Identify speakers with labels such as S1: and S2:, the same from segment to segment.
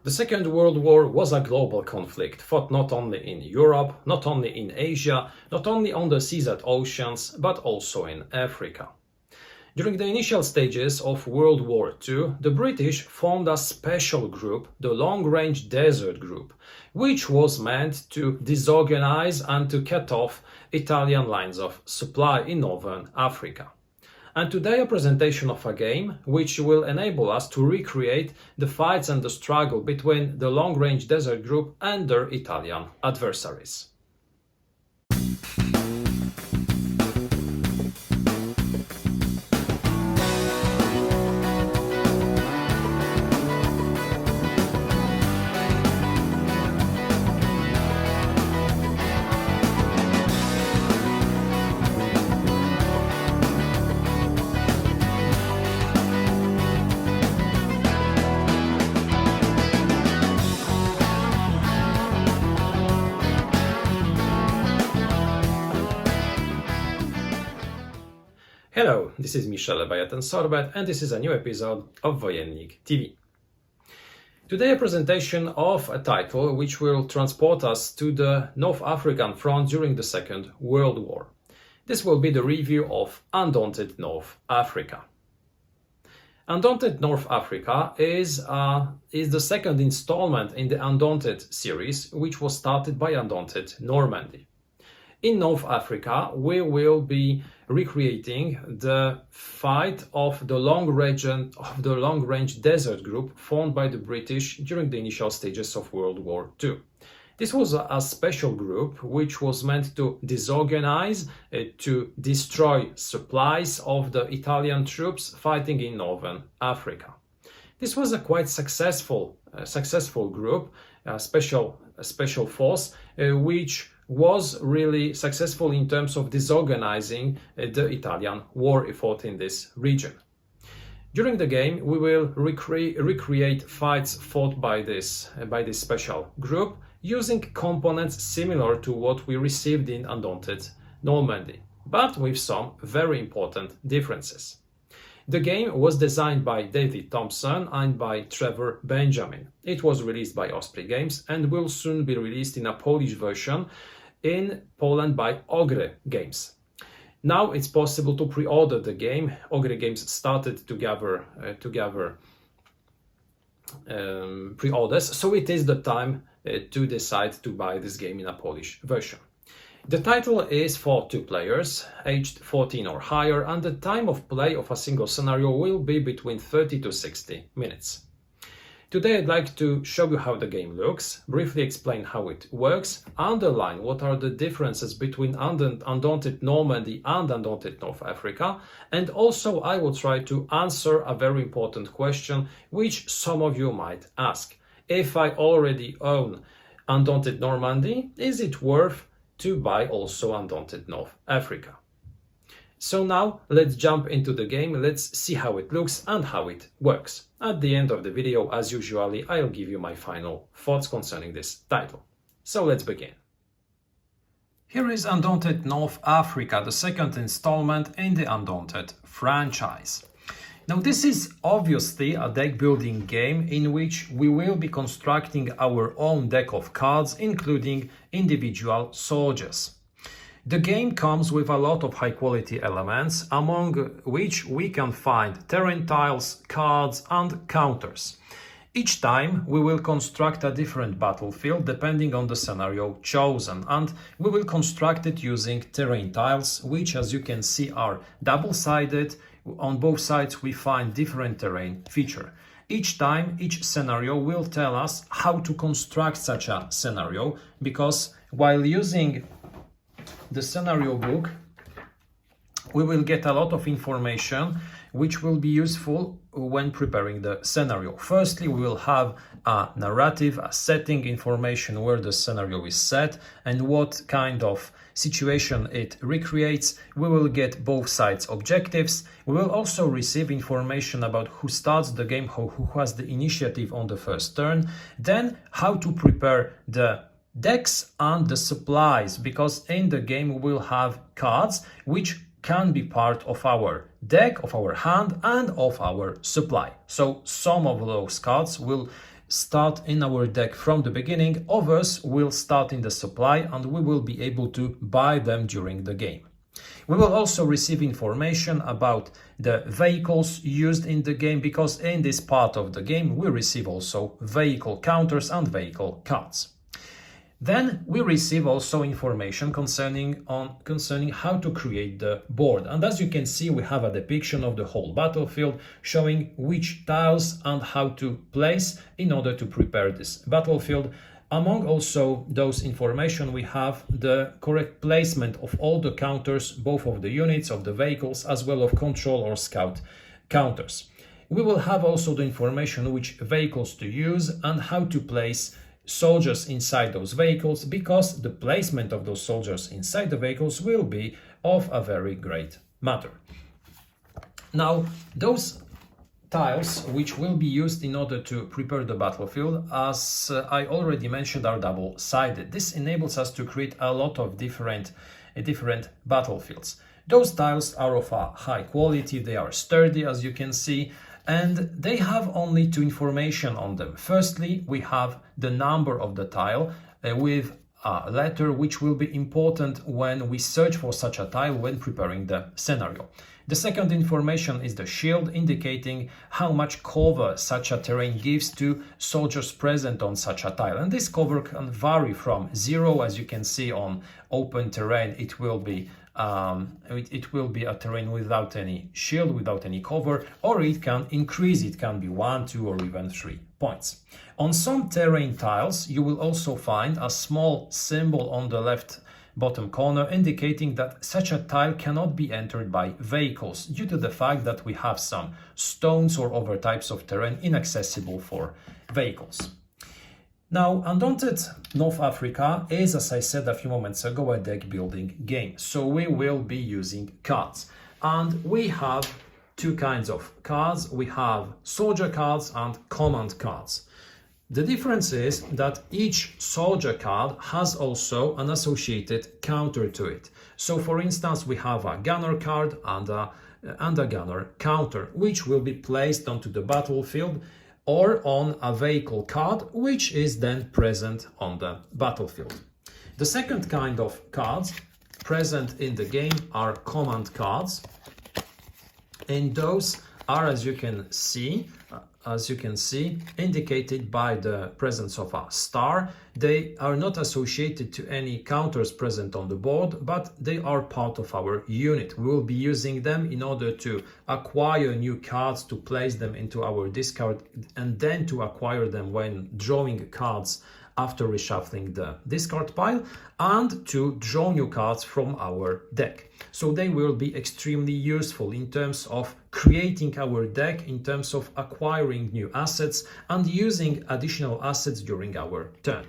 S1: The Second World War was a global conflict fought not only in Europe, not only in Asia, not only on the seas and oceans, but also in Africa. During the initial stages of World War II, the British formed a special group, the Long Range Desert Group, which was meant to disorganize and to cut off Italian lines of supply in northern Africa. And today a presentation of a game which will enable us to recreate the fights and the struggle between the Long Range Desert Group and their Italian adversaries. Hello, this is Michel Leviathan-Sorbet and this is a new episode of Wojennik TV. Today a presentation of a title which will transport us to the North African front during the Second World War. This will be the review of Undaunted North Africa. Undaunted North Africa is the second installment in the Undaunted series, which was started by Undaunted Normandy. In North Africa, we will be recreating the fight of the Long Range Desert Group formed by the British during the initial stages of World War II. This was a special group which was meant to disorganize, to destroy supplies of the Italian troops fighting in Northern Africa. This was a quite successful group, a special force, which was really successful in terms of disorganizing the Italian war effort in this region. During the game, we will recreate fights fought by this special group using components similar to what we received in Undaunted Normandy, but with some very important differences. The game was designed by David Thompson and by Trevor Benjamin. It was released by Osprey Games and will soon be released in a Polish version in Poland by Ogre Games. Now it's possible to pre-order the game. Ogre Games started to gather pre-orders, so it is the time to decide to buy this game in a Polish version. The title is for 2 players, aged 14 or higher, and the time of play of a single scenario will be between 30 to 60 minutes. Today I'd like to show you how the game looks, briefly explain how it works, underline what are the differences between Undaunted Normandy and Undaunted North Africa, and also I will try to answer a very important question which some of you might ask. If I already own Undaunted Normandy, is it worth to buy also Undaunted North Africa? So now let's jump into the game, let's see how it looks and how it works. At the end of the video, as usually, I'll give you my final thoughts concerning this title. So let's begin. Here is Undaunted North Africa, the second installment in the Undaunted franchise. Now this is obviously a deck building game in which we will be constructing our own deck of cards, including individual soldiers. The game comes with a lot of high quality elements, among which we can find terrain tiles, cards and counters. Each time we will construct a different battlefield depending on the scenario chosen, and we will construct it using terrain tiles, which as you can see are double-sided. On both sides we find different terrain feature. Each time, each scenario will tell us how to construct such a scenario, because while using the scenario book, we will get a lot of information which will be useful when preparing the scenario. Firstly, we will have a narrative, a setting information where the scenario is set and what kind of situation it recreates. We will get both sides' objectives. We will also receive information about who starts the game, who has the initiative on the first turn, then how to prepare the decks and the supplies, because in the game we will have cards which can be part of our deck, of our hand and of our supply. So some of those cards will start in our deck from the beginning, others will start in the supply and we will be able to buy them during the game. We will also receive information about the vehicles used in the game, because in this part of the game we receive also vehicle counters and vehicle cards. Then we receive also information concerning how to create the board. And as you can see, we have a depiction of the whole battlefield showing which tiles and how to place in order to prepare this battlefield. Among also those information, we have the correct placement of all the counters, both of the units, of the vehicles, as well as control or scout counters. We will have also the information which vehicles to use and how to place soldiers inside those vehicles, because the placement of those soldiers inside the vehicles will be of a very great matter. Now, those tiles which will be used in order to prepare the battlefield, as I already mentioned, are double-sided. This enables us to create a lot of different battlefields. Those tiles are of a high quality, they are sturdy, as you can see, and they have only two information on them. Firstly, we have the number of the tile with a letter which will be important when we search for such a tile when preparing the scenario. The second information is the shield, indicating how much cover such a terrain gives to soldiers present on such a tile. And this cover can vary from 0, as you can see on open terrain, it will be a terrain without any shield, without any cover, or it can increase, it can be 1, 2, or even 3 points. On some terrain tiles, you will also find a small symbol on the left bottom corner indicating that such a tile cannot be entered by vehicles due to the fact that we have some stones or other types of terrain inaccessible for vehicles. Now, Undaunted North Africa is, as I said a few moments ago, a deck building game, so we will be using cards. And we have two kinds of cards. We have soldier cards and command cards. The difference is that each soldier card has also an associated counter to it. So for instance, we have a gunner card and a gunner counter, which will be placed onto the battlefield or on a vehicle card, which is then present on the battlefield. The second kind of cards present in the game are command cards, and those are, as you can see, indicated by the presence of a star. They are not associated to any counters present on the board, but they are part of our unit. We will be using them in order to acquire new cards, to place them into our discard, and then to acquire them when drawing cards after reshuffling the discard pile, and to draw new cards from our deck. So they will be extremely useful in terms of creating our deck, in terms of acquiring new assets and using additional assets during our turn.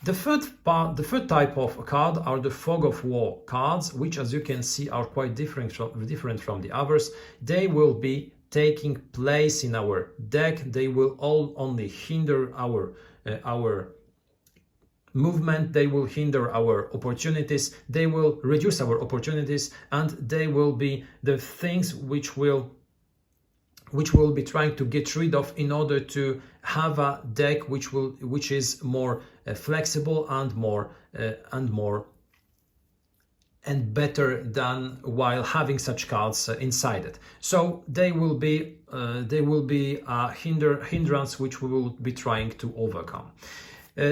S1: The third type of card are the Fog of War cards, which, as you can see, are quite different from the others. They will be taking place in our deck. They will all only hinder our movement, they will hinder our opportunities, they will reduce our opportunities, and they will be the things which will be trying to get rid of in order to have a deck which is more flexible and better than while having such cards inside it. So they will be a hindrance which we will be trying to overcome.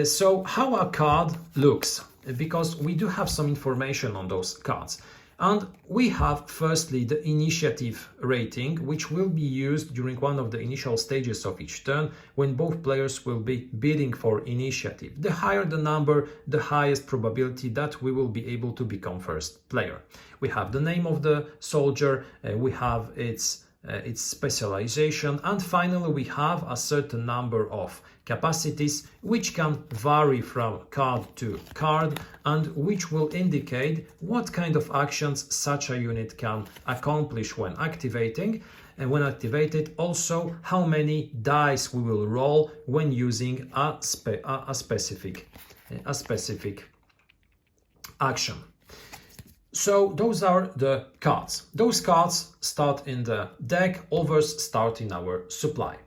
S1: So how a card looks, because we do have some information on those cards. And we have firstly the initiative rating, which will be used during one of the initial stages of each turn when both players will be bidding for initiative. The higher the number, the highest probability that we will be able to become first player. We have the name of the soldier, we have its specialization, and finally we have a certain number of capacities which can vary from card to card and which will indicate what kind of actions such a unit can accomplish when activating, and when activated also how many dice we will roll when using a specific action. So those are the cards. Those cards start in the deck, others start in our supply.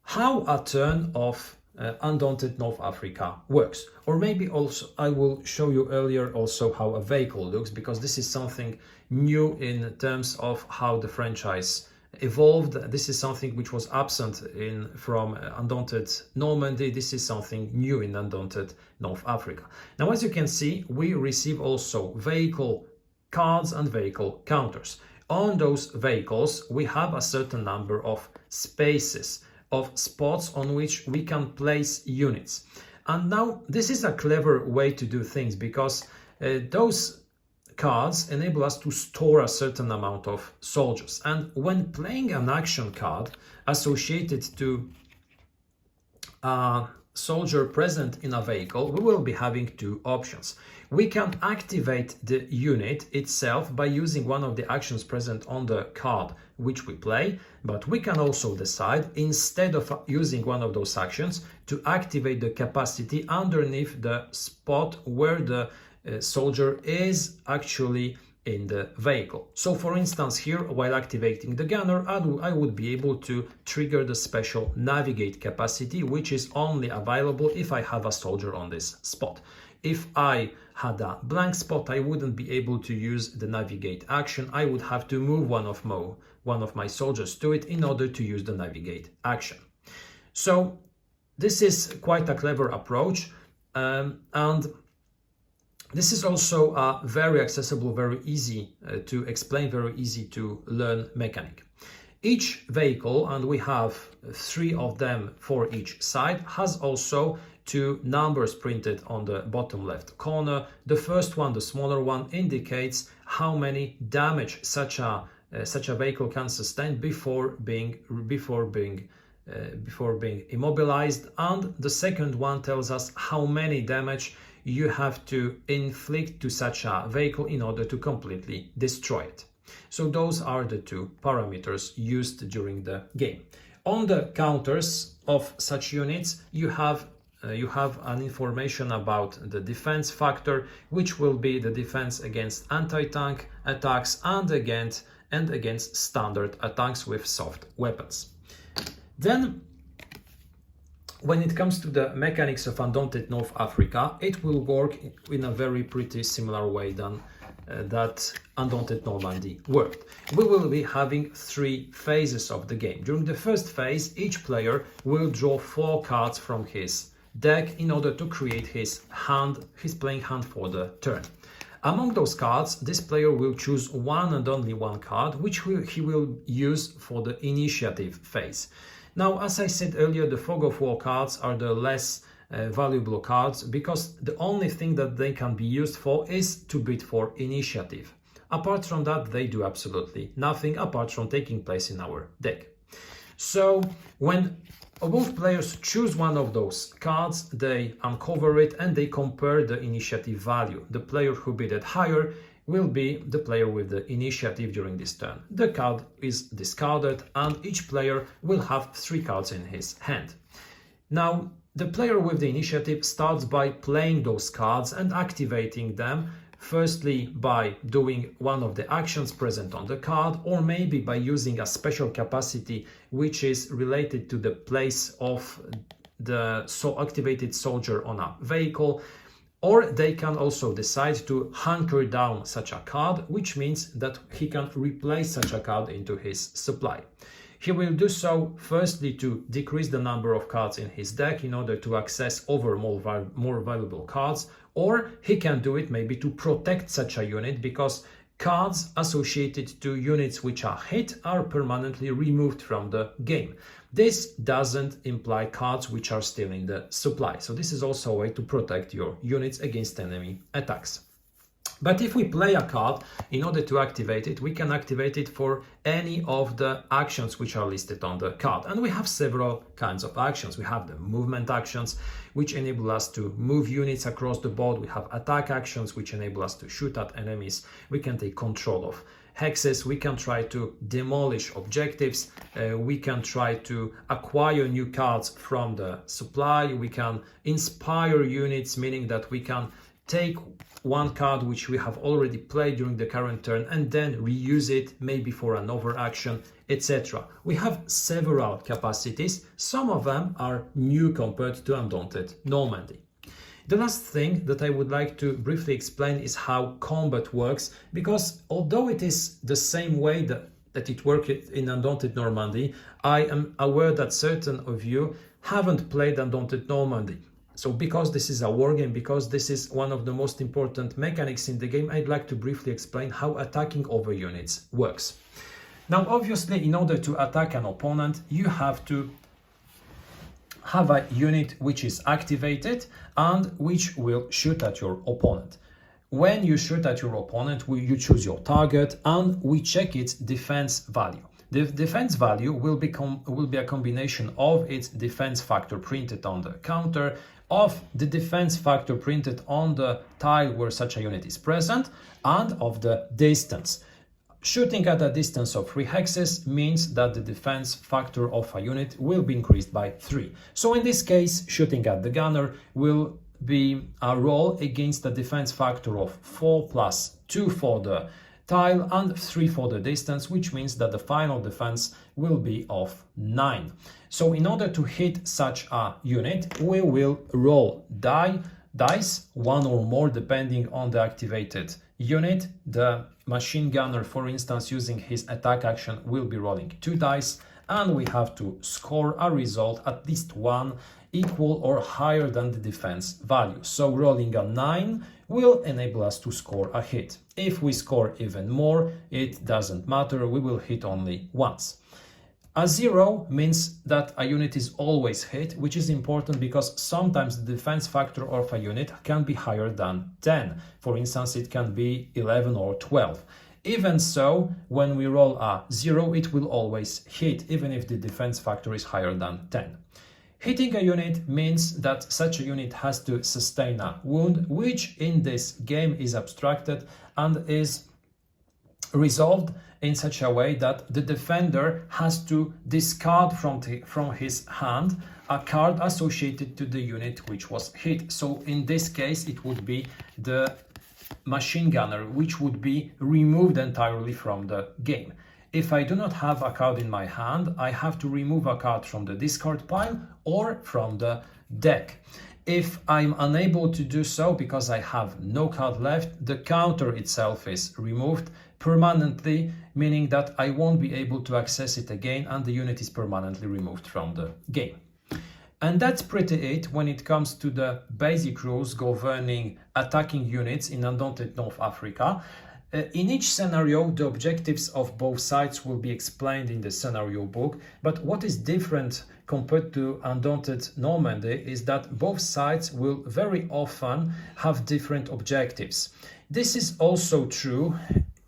S1: how a turn of Undaunted North Africa works. Or maybe also I will show you earlier also how a vehicle looks, because this is something new in terms of how the franchise evolved. This is something which was absent from Undaunted Normandy. This is something new in Undaunted North Africa. Now, as you can see, we receive also vehicle cards and vehicle counters. On those vehicles, we have a certain number of spaces, of spots on which we can place units. And now this is a clever way to do things, because those cards enable us to store a certain amount of soldiers. And when playing an action card associated to a soldier present in a vehicle, we will be having two options. We can activate the unit itself by using one of the actions present on the card which we play, but we can also decide, instead of using one of those actions, to activate the capacity underneath the spot where the soldier is actually in the vehicle. So for instance, here, while activating the gunner, I would be able to trigger the special navigate capacity, which is only available if I have a soldier on this spot. If I had a blank spot, I wouldn't be able to use the navigate action. I would have to move one of my soldiers to it in order to use the navigate action. So this is quite a clever approach, and this is also a very accessible, very easy to explain, very easy to learn mechanic. Each vehicle, and we have 3 of them for each side, has also 2 numbers printed on the bottom left corner. The first one, the smaller one, indicates how many damage such a vehicle can sustain before being immobilized, and the second one tells us how many damage you have to inflict to such a vehicle in order to completely destroy it. So those are the 2 parameters used during the game. On the counters of such units, you have an information about the defense factor, which will be the defense against anti-tank attacks and against standard attacks with soft weapons. Then, when it comes to the mechanics of Undaunted North Africa, it will work in a very pretty similar way than that Undaunted Normandy worked. We will be having 3 phases of the game. During the first phase, each player will draw 4 cards from his deck in order to create his playing hand for the turn. Among those cards, this player will choose one and only one card, which he will use for the initiative phase. Now, as I said earlier, the Fog of War cards are the less valuable cards, because the only thing that they can be used for is to bid for initiative. Apart from that, they do absolutely nothing apart from taking place in our deck. So when both players choose one of those cards, they uncover it and they compare the initiative value. The player who bidded higher will be the player with the initiative during this turn. The card is discarded and each player will have 3 cards in his hand. Now, the player with the initiative starts by playing those cards and activating them, firstly by doing one of the actions present on the card, or maybe by using a special capacity which is related to the place of the activated soldier on a vehicle. Or they can also decide to hunker down such a card, which means that he can replace such a card into his supply. He will do so firstly to decrease the number of cards in his deck in order to access over more valuable cards, or he can do it maybe to protect such a unit, because cards associated to units which are hit are permanently removed from the game. This doesn't imply cards which are still in the supply, so this is also a way to protect your units against enemy attacks. But if we play a card, in order to activate it, we can activate it for any of the actions which are listed on the card. And we have several kinds of actions. We have the movement actions, which enable us to move units across the board. We have attack actions, which enable us to shoot at enemies. We can take control of hexes. We can try to demolish objectives. We can try to acquire new cards from the supply. We can inspire units, meaning that we can take one card which we have already played during the current turn and then reuse it maybe for another action etc. We have several capacities. Some of them are new compared to Undaunted Normandy. The last thing that I would like to briefly explain is how combat works, because although it is the same way that it worked in Undaunted Normandy, I am aware that certain of you haven't played Undaunted Normandy. So because this is a war game, because this is one of the most important mechanics in the game, I'd like to briefly explain how attacking over units works. Now, obviously, in order to attack an opponent, you have to have a unit which is activated and which will shoot at your opponent. When you shoot at your opponent, you choose your target and we check its defense value. The defense value will be a combination of its defense factor printed on the counter, of the defense factor printed on the tile where such a unit is present, and of the distance. Shooting at a distance of 3 hexes means that the defense factor of a unit will be increased by 3. So in this case, shooting at the gunner will be a roll against the defense factor of 4 plus 2 for the tile and 3 for the distance, which means that the final defense will be of 9. So in order to hit such a unit, we will roll dice, 1 or more depending on the activated unit. The machine gunner, for instance, using his attack action, will be rolling 2 dice, and we have to score a result at least 1 equal or higher than the defense value. So rolling a 9 will enable us to score a hit. If we score even more, it doesn't matter, we will hit only once. A 0 means that a unit is always hit, which is important because sometimes the defense factor of a unit can be higher than 10. For instance, it can be 11 or 12. Even so, when we roll a 0, it will always hit, even if the defense factor is higher than 10. Hitting a unit means that such a unit has to sustain a wound, which in this game is abstracted and is resolved in such a way that the defender has to discard from his hand a card associated to the unit which was hit. So in this case, it would be the machine gunner, which would be removed entirely from the game. If I do not have a card in my hand, I have to remove a card from the discard pile or from the deck. If I'm unable to do so because I have no card left, the counter itself is removed permanently, meaning that I won't be able to access it again and the unit is permanently removed from the game. And that's pretty it when it comes to the basic rules governing attacking units in Undaunted North Africa. In each scenario, the objectives of both sides will be explained in the scenario book, but what is different compared to Undaunted Normandy is that both sides will very often have different objectives. This is also true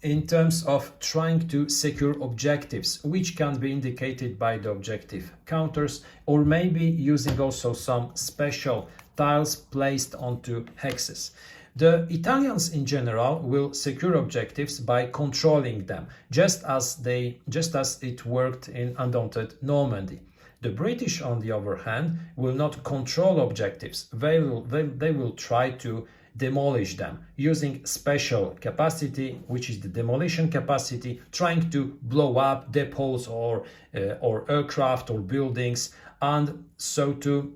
S1: in terms of trying to secure objectives, which can be indicated by the objective counters, or maybe using also some special tiles placed onto hexes. The Italians in general will secure objectives by controlling them, just as it worked in Undaunted Normandy. The British, on the other hand, will not control objectives. They will try to demolish them using special capacity, which is the demolition capacity, trying to blow up depots or aircraft or buildings, and so to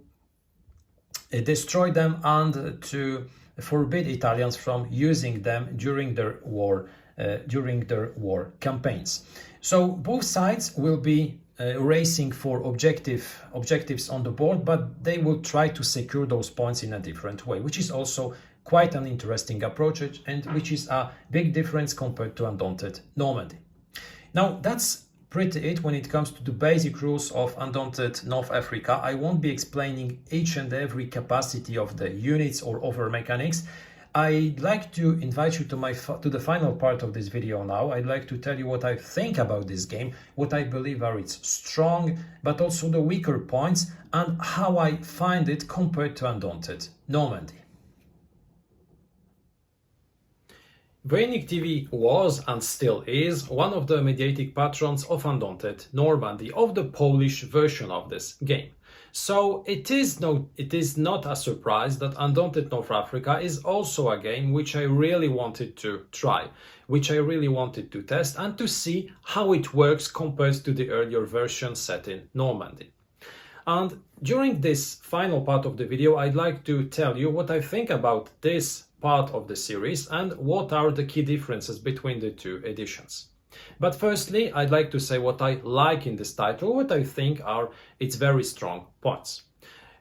S1: destroy them and to forbid Italians from using them during their war campaigns. So both sides will be racing for objectives on the board, but they will try to secure those points in a different way, which is also quite an interesting approach and which is a big difference compared to Undaunted Normandy. Now that's pretty it when it comes to the basic rules of Undaunted North Africa. I won't be explaining each and every capacity of the units or other mechanics. I'd like to invite you to the final part of this video now. I'd like to tell you what I think about this game, what I believe are its strong but also the weaker points, and how I find it compared to Undaunted Normandy. Brainic TV was and still is one of the mediatic patrons of Undaunted Normandy, of the Polish version of this game. So it is not a surprise that Undaunted North Africa is also a game which I really wanted to try, which I really wanted to test and to see how it works compared to the earlier version set in Normandy. And during this final part of the video, I'd like to tell you what I think about this part of the series and what are the key differences between the two editions. But firstly, I'd like to say what I like in this title, what I think are its very strong points.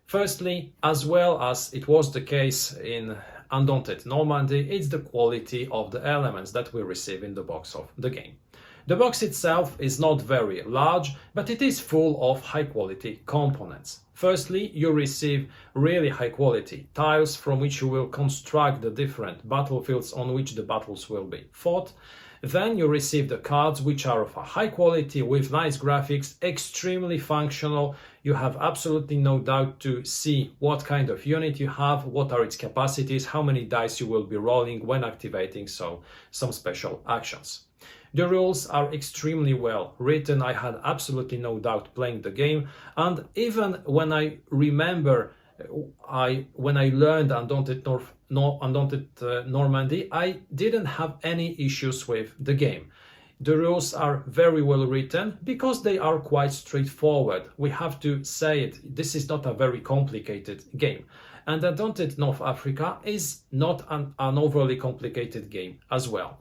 S1: Firstly, as well as it was the case in Undaunted Normandy, it's the quality of the elements that we receive in the box of the game. The box itself is not very large, but it is full of high quality components. Firstly, you receive really high quality tiles from which you will construct the different battlefields on which the battles will be fought. Then you receive the cards, which are of a high quality with nice graphics, extremely functional. You have absolutely no doubt to see what kind of unit you have, what are its capacities, how many dice you will be rolling when activating some special actions. The rules are extremely well written. I had absolutely no doubt playing the game, and even when I remember when I learned Undaunted Normandy, I didn't have any issues with the game. The rules are very well written because they are quite straightforward. We have to say it, this is not a very complicated game. And Undaunted North Africa is not an overly complicated game as well.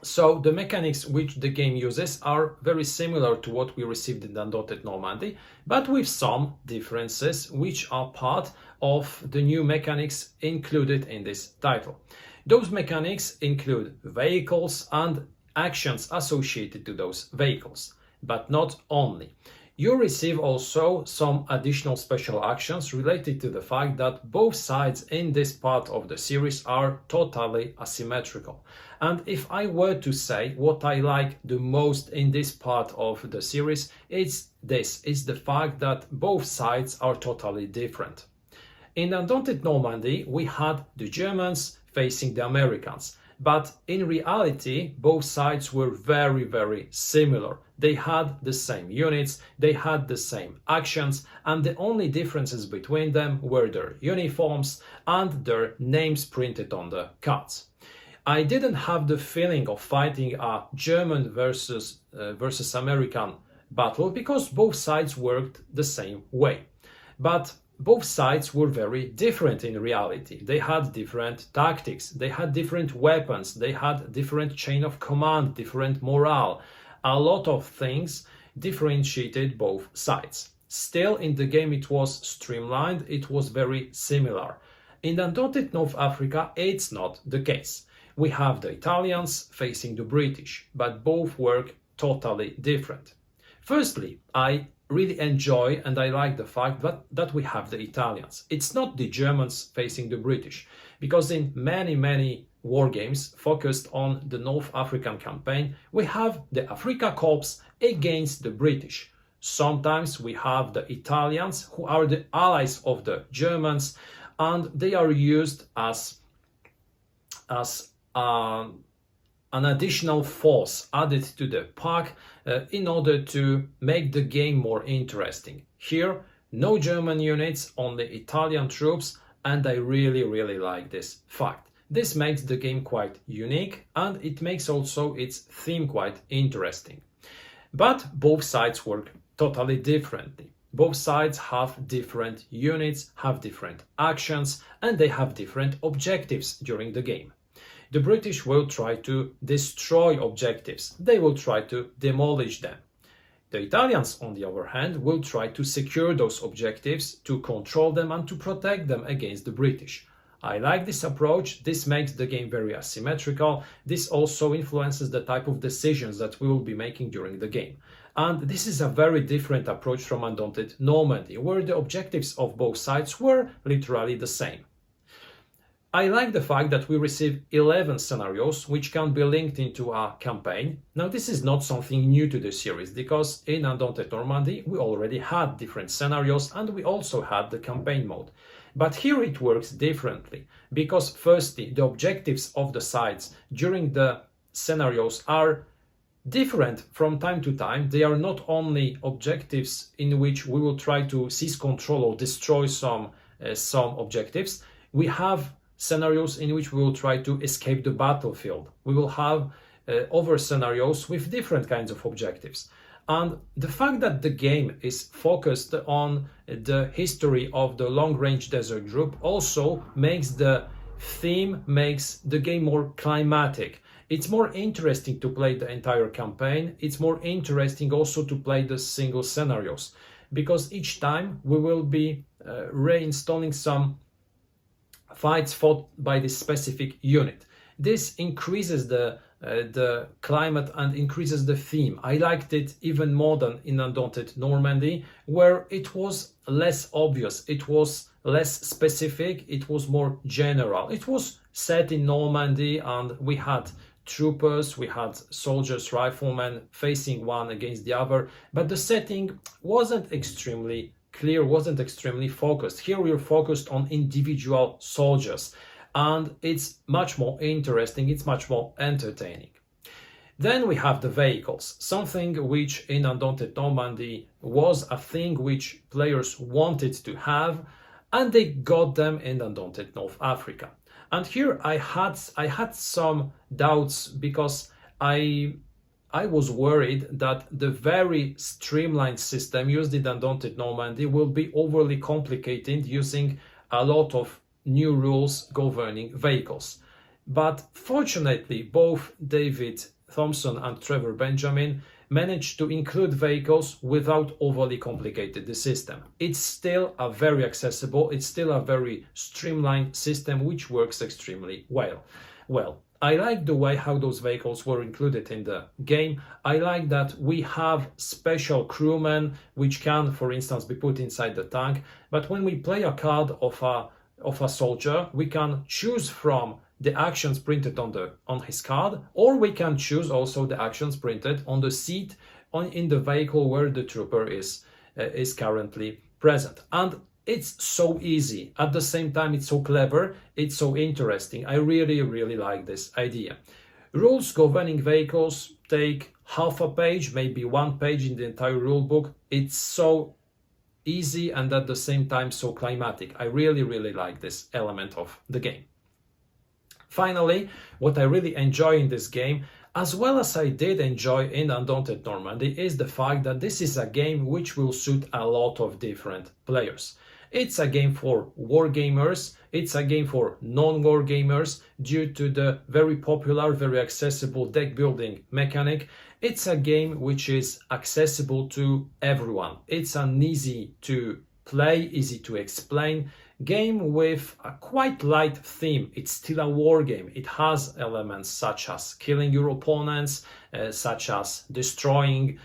S1: So the mechanics which the game uses are very similar to what we received in Undaunted Normandy, but with some differences which are part of the new mechanics included in this title. Those mechanics include vehicles and actions associated to those vehicles, but not only. You receive also some additional special actions related to the fact that both sides in this part of the series are totally asymmetrical. And if I were to say what I like the most in this part of the series, it's the fact that both sides are totally different. In Undaunted Normandy, we had the Germans facing the Americans. But in reality, both sides were very, very similar. They had the same units, they had the same actions, and the only differences between them were their uniforms and their names printed on the cards. I didn't have the feeling of fighting a German versus American battle because both sides worked the same way. But both sides were very different in reality. They had different tactics, they had different weapons, they had different chain of command, different morale. A lot of things differentiated both sides. Still, in the game it was streamlined, it was very similar. In Undaunted North Africa, it's not the case. We have the Italians facing the British, but both work totally different. Firstly, I really enjoy and I like the fact that we have the Italians. It's not the Germans facing the British, because in many war games focused on the North African campaign, we have the Afrika Korps against the British. Sometimes we have the Italians, who are the allies of the Germans, and they are used as an additional force added to the pack in order to make the game more interesting. Here, no German units, only Italian troops, and I really like this fact. This makes the game quite unique, and it makes also its theme quite interesting. But both sides work totally differently. Both sides have different units, have different actions, and they have different objectives during the game. The British will try to destroy objectives. They will try to demolish them. The Italians, on the other hand, will try to secure those objectives, to control them and to protect them against the British. I like this approach. This makes the game very asymmetrical. This also influences the type of decisions that we will be making during the game. And this is a very different approach from Undaunted Normandy, where the objectives of both sides were literally the same. I like the fact that we receive 11 scenarios which can be linked into a campaign. Now, this is not something new to the series, because in Undaunted Normandy we already had different scenarios and we also had the campaign mode. But here it works differently, because firstly, the objectives of the sides during the scenarios are different from time to time. They are not only objectives in which we will try to seize control or destroy some objectives. We have scenarios in which we will try to escape the battlefield. We will have other scenarios with different kinds of objectives. And the fact that the game is focused on the history of the long-range desert group also makes the theme, makes the game more climatic. It's more interesting to play the entire campaign. It's more interesting also to play the single scenarios, because each time we will be reinstalling some fights fought by this specific unit. This increases the climate and increases the theme. I liked it even more than in Undaunted Normandy, where it was less obvious, it was less specific, it was more general. It was set in Normandy and we had troopers, we had soldiers, riflemen facing one against the other, but the setting wasn't extremely clear, wasn't extremely focused. Here we are focused on individual soldiers, and it's much more interesting, it's much more entertaining. Then we have the vehicles, something which in Undaunted Normandy was a thing which players wanted to have, and they got them in Undaunted North Africa. And here I had some doubts, because I was worried that the very streamlined system used in Undaunted Normandy will be overly complicated, using a lot of new rules governing vehicles. But fortunately, both David Thompson and Trevor Benjamin managed to include vehicles without overly complicated the system. It's still a very accessible, it's still a very streamlined system which works extremely well. I like the way how those vehicles were included in the game. I like that we have special crewmen which can, for instance, be put inside the tank. But when we play a card of a soldier, we can choose from the actions printed on his card, or we can choose also the actions printed on the seat in the vehicle where the trooper is currently present. And it's so easy. At the same time, it's so clever, it's so interesting. I really, really like this idea. Rules governing vehicles take half a page, maybe 1 page in the entire rule book. It's so easy and at the same time so climatic. I really, really like this element of the game. Finally, what I really enjoy in this game, as well as I did enjoy in Undaunted Normandy, is the fact that this is a game which will suit a lot of different players. It's a game for wargamers, it's a game for non-war gamers due to the very popular, very accessible deck building mechanic. It's a game which is accessible to everyone. It's an easy to play, easy to explain game with a quite light theme. It's still a war game. It has elements such as killing your opponents, such as destroying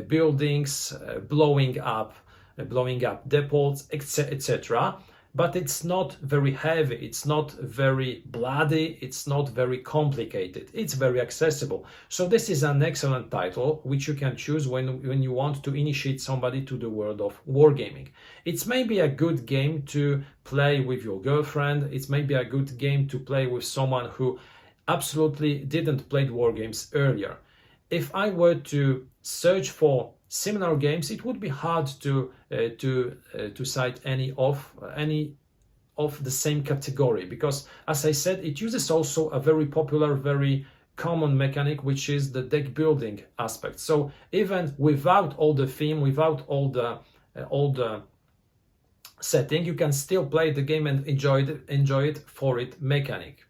S1: buildings, blowing up depots, etc. But it's not very heavy, it's not very bloody, it's not very complicated, it's very accessible. So this is an excellent title which you can choose when you want to initiate somebody to the world of wargaming. It's maybe a good game to play with your girlfriend, it's maybe a good game to play with someone who absolutely didn't play war games earlier. If I were to search for similar games, it would be hard to cite any of the same category, because, as I said, it uses also a very popular, very common mechanic, which is the deck building aspect. So even without all the theme, without all the setting, you can still play the game and enjoy it for its mechanic.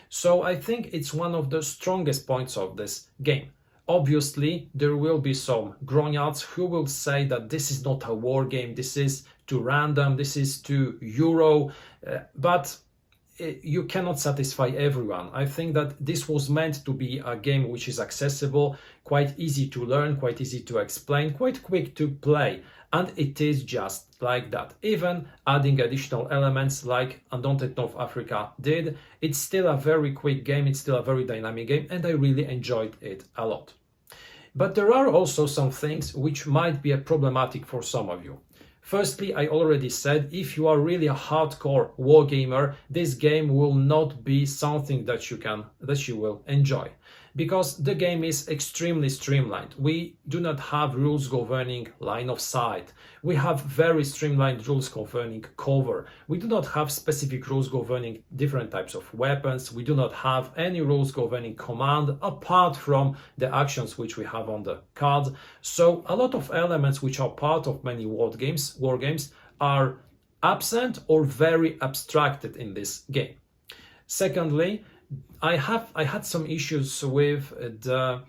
S1: So I think it's one of the strongest points of this game. Obviously, there will be some grognards who will say that this is not a war game, this is too random, this is too Euro, but you cannot satisfy everyone. I think that this was meant to be a game which is accessible, quite easy to learn, quite easy to explain, quite quick to play, and it is just like that. Even adding additional elements like Undaunted North Africa did, it's still a very quick game, it's still a very dynamic game, and I really enjoyed it a lot. But there are also some things which might be problematic for some of you. Firstly, I already said, if you are really a hardcore wargamer, this game will not be something that you will enjoy. because the game is extremely streamlined. We do not have rules governing line of sight. We have very streamlined rules governing cover. We do not have specific rules governing different types of weapons. We do not have any rules governing command apart from the actions which we have on the card. So a lot of elements which are part of many war games are absent or very abstracted in this game. Secondly, I had some issues with the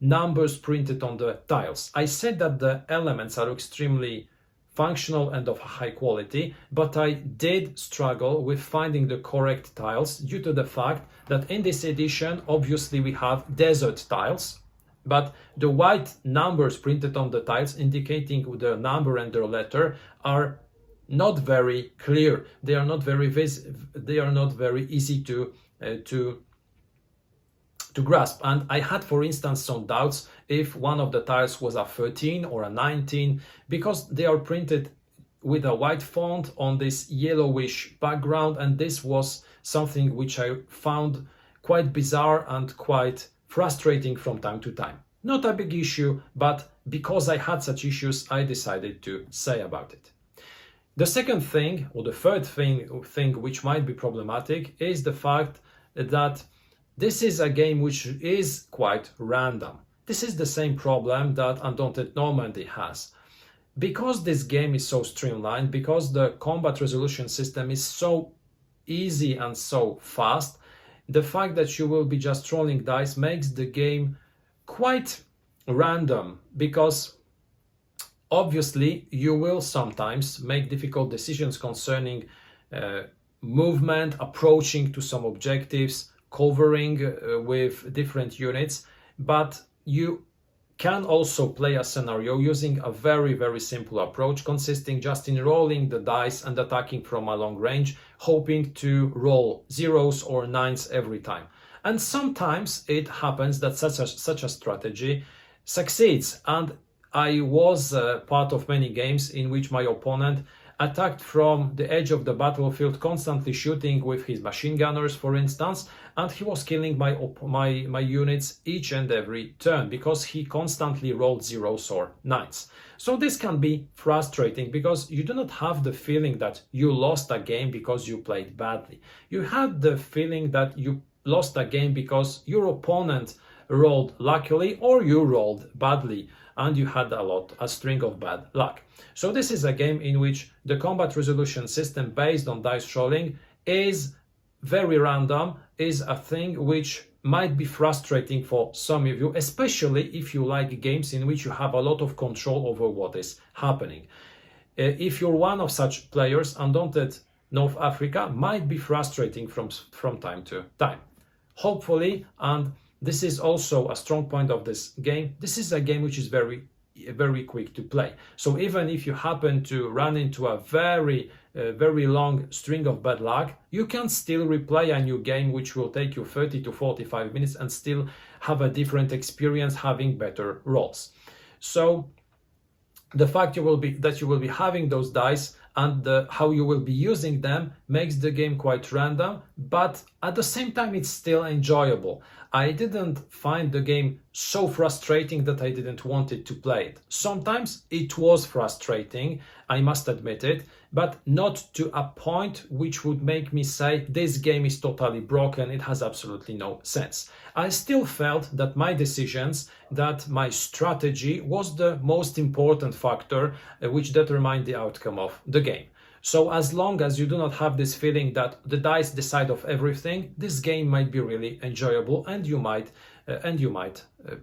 S1: numbers printed on the tiles. I said that the elements are extremely functional and of high quality, but I did struggle with finding the correct tiles due to the fact that in this edition, obviously we have desert tiles, but the white numbers printed on the tiles indicating the number and the letter are not very clear. They are not very easy to grasp. And I had, for instance, some doubts if one of the tiles was a 13 or a 19, because they are printed with a white font on this yellowish background, and this was something which I found quite bizarre and quite frustrating from time to time. Not a big issue, but because I had such issues, I decided to say about it. The second thing, or the third thing which might be problematic, is the fact that this is a game which is quite random. This is the same problem that Undaunted Normandy has. Because this game is so streamlined, because the combat resolution system is so easy and so fast, the fact that you will be just rolling dice makes the game quite random, because obviously you will sometimes make difficult decisions concerning movement, approaching to some objectives, covering with different units, but you can also play a scenario using a very, very simple approach, consisting just in rolling the dice and attacking from a long range, hoping to roll 0s or 9s every time. And sometimes it happens that such a strategy succeeds, and I was part of many games in which my opponent attacked from the edge of the battlefield, constantly shooting with his machine gunners, for instance, and he was killing my units each and every turn because he constantly rolled 0s or 9s. So this can be frustrating because you do not have the feeling that you lost a game because you played badly. You had the feeling that you lost a game because your opponent rolled luckily or you rolled badly and you had a string of bad luck. So this is a game in which the combat resolution system based on dice rolling is very random, is a thing which might be frustrating for some of you, especially if you like games in which you have a lot of control over what is happening. If you're one of such players, Undaunted North Africa might be frustrating from time to time. Hopefully, and this is also a strong point of this game, this is a game which is very quick to play. So even if you happen to run into a very long string of bad luck, you can still replay a new game which will take you 30 to 45 minutes and still have a different experience, having better rolls. So the fact that you will be having those dice and how you will be using them makes the game quite random, but at the same time it's still enjoyable. I didn't find the game so frustrating that I didn't want it to play it. Sometimes it was frustrating, I must admit it, but not to a point which would make me say this game is totally broken, it has absolutely no sense. I still felt that my decisions, that my strategy was the most important factor which determined the outcome of the game. So as long as you do not have this feeling that the dice decide of everything, this game might be really enjoyable and you might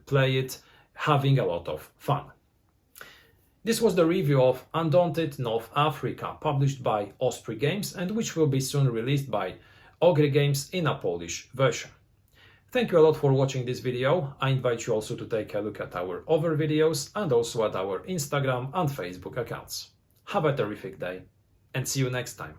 S1: play it having a lot of fun. This was the review of Undaunted North Africa, published by Osprey Games and which will be soon released by Ogre Games in a Polish version. Thank you a lot for watching this video. I invite you also to take a look at our other videos and also at our Instagram and Facebook accounts. Have a terrific day and see you next time.